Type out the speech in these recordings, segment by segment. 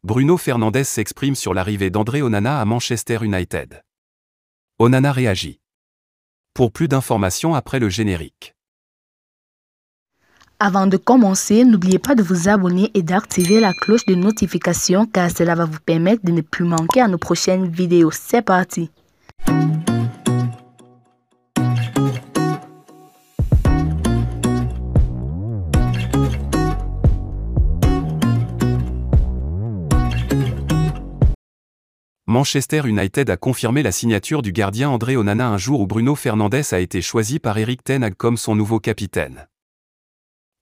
Bruno Fernandes s'exprime sur l'arrivée d'André Onana à Manchester United. Onana réagit. Pour plus d'informations après le générique. Avant de commencer, n'oubliez pas de vous abonner et d'activer la cloche de notification car cela va vous permettre de ne plus manquer à nos prochaines vidéos. C'est parti! Manchester United a confirmé la signature du gardien André Onana un jour où Bruno Fernandes a été choisi par Erik ten Hag comme son nouveau capitaine.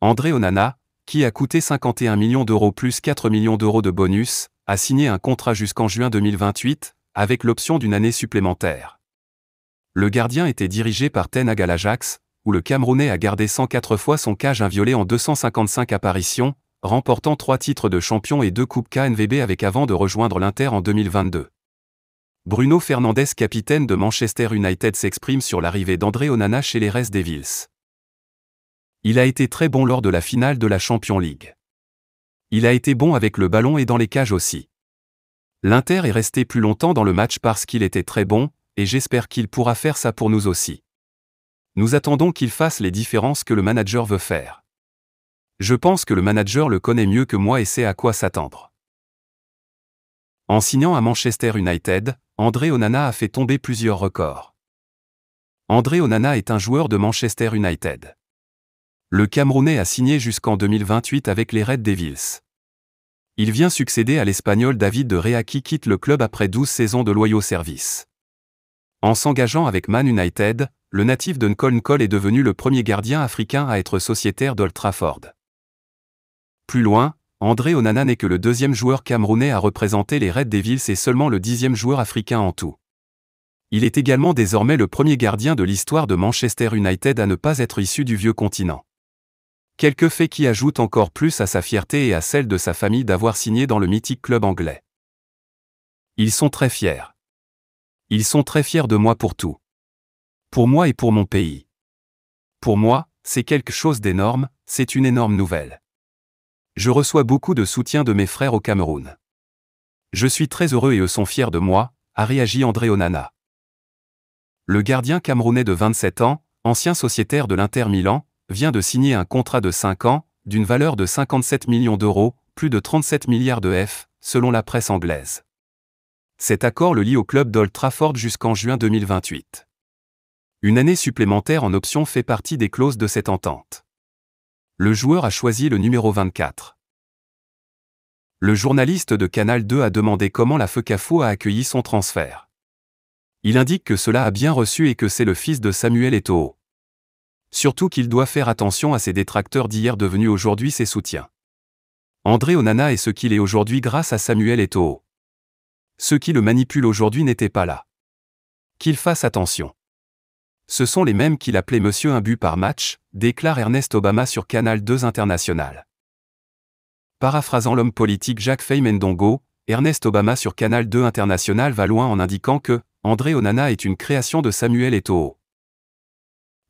André Onana, qui a coûté 51 millions d'euros plus 4 millions d'euros de bonus, a signé un contrat jusqu'en juin 2028, avec l'option d'une année supplémentaire. Le gardien était dirigé par Ten Hag à l'Ajax, où le Camerounais a gardé 104 fois son cage inviolé en 255 apparitions, remportant 3 titres de champion et 2 coupes KNVB avec avant de rejoindre l'Inter en 2022. Bruno Fernandes, capitaine de Manchester United, s'exprime sur l'arrivée d'André Onana chez les Red Devils. Il a été très bon lors de la finale de la Champions League. Il a été bon avec le ballon et dans les cages aussi. L'Inter est resté plus longtemps dans le match parce qu'il était très bon, et j'espère qu'il pourra faire ça pour nous aussi. Nous attendons qu'il fasse les différences que le manager veut faire. Je pense que le manager le connaît mieux que moi et sait à quoi s'attendre. En signant à Manchester United, André Onana a fait tomber plusieurs records. André Onana est un joueur de Manchester United. Le Camerounais a signé jusqu'en 2028 avec les Red Devils. Il vient succéder à l'Espagnol David de Gea qui quitte le club après 12 saisons de loyaux services. En s'engageant avec Man United, le natif de Nkonkol est devenu le premier gardien africain à être sociétaire d'Old Trafford. Plus loin, André Onana n'est que le 2e joueur camerounais à représenter les Red Devils et seulement le 10e joueur africain en tout. Il est également désormais le premier gardien de l'histoire de Manchester United à ne pas être issu du vieux continent. Quelques faits qui ajoutent encore plus à sa fierté et à celle de sa famille d'avoir signé dans le mythique club anglais. Ils sont très fiers. Ils sont très fiers de moi pour tout. Pour moi et pour mon pays. Pour moi, c'est quelque chose d'énorme, c'est une énorme nouvelle. Je reçois beaucoup de soutien de mes frères au Cameroun. Je suis très heureux et eux sont fiers de moi, a réagi André Onana. Le gardien camerounais de 27 ans, ancien sociétaire de l'Inter Milan, vient de signer un contrat de 5 ans, d'une valeur de 57 millions d'euros, plus de 37 milliards de F, selon la presse anglaise. Cet accord le lie au club d'Old Trafford jusqu'en juin 2028. Une année supplémentaire en option fait partie des clauses de cette entente. Le joueur a choisi le numéro 24. Le journaliste de Canal 2 a demandé comment la FECAFO a accueilli son transfert. Il indique que cela a bien reçu et que c'est le fils de Samuel Eto'o. Surtout qu'il doit faire attention à ses détracteurs d'hier devenus aujourd'hui ses soutiens. André Onana est ce qu'il est aujourd'hui grâce à Samuel Eto'o. Ceux qui le manipulent aujourd'hui n'étaient pas là. Qu'il fasse attention. Ce sont les mêmes qu'il appelait Monsieur un but par match, déclare Ernest Obama sur Canal 2 International. Paraphrasant l'homme politique Jacques Faye-Mendongo, Ernest Obama sur Canal 2 International va loin en indiquant que André Onana est une création de Samuel Eto'o.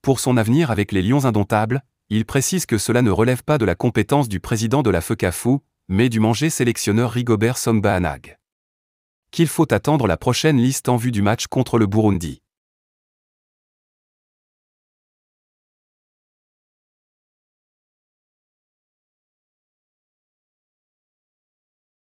Pour son avenir avec les Lions indomptables, il précise que cela ne relève pas de la compétence du président de la FECAFO, mais du mangé sélectionneur Rigobert Songba Anag. Qu'il faut attendre la prochaine liste en vue du match contre le Burundi.